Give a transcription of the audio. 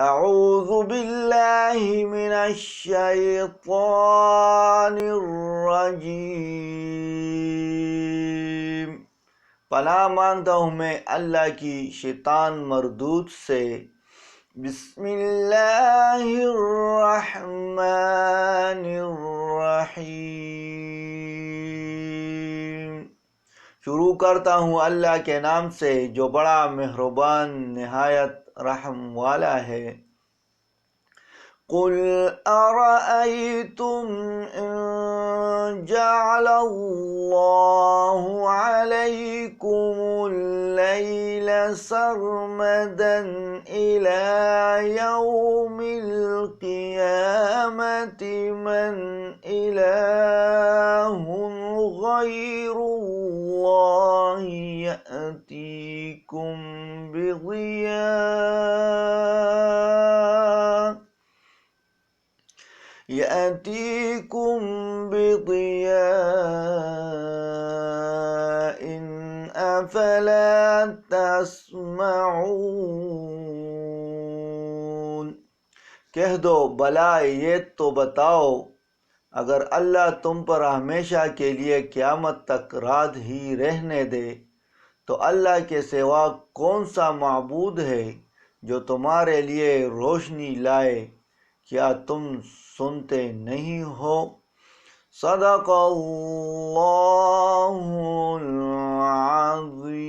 اعوذ باللہ من الشیطان الرجیم، پناہ مانگتا ہوں میں اللہ کی شیطان مردود سے۔ بسم اللہ الرحمن الرحیم، شروع کرتا ہوں اللہ کے نام سے جو بڑا مہربان نہایت رحم والا ہے۔ قل ارأيتم ان جعل الله عليكم الليل سرمدا إلى يوم القيامة من إله غير الله يأتيكم بضياء أفلا تسمعون، کہہ دو بلا یہ تو بتاؤ، اگر اللہ تم پر ہمیشہ کے لیے قیامت تک رات ہی رہنے دے تو اللہ کے سوا کون سا معبود ہے جو تمہارے لیے روشنی لائے؟ کیا تم سنتے نہیں ہو؟ صدق اللہ العظیم۔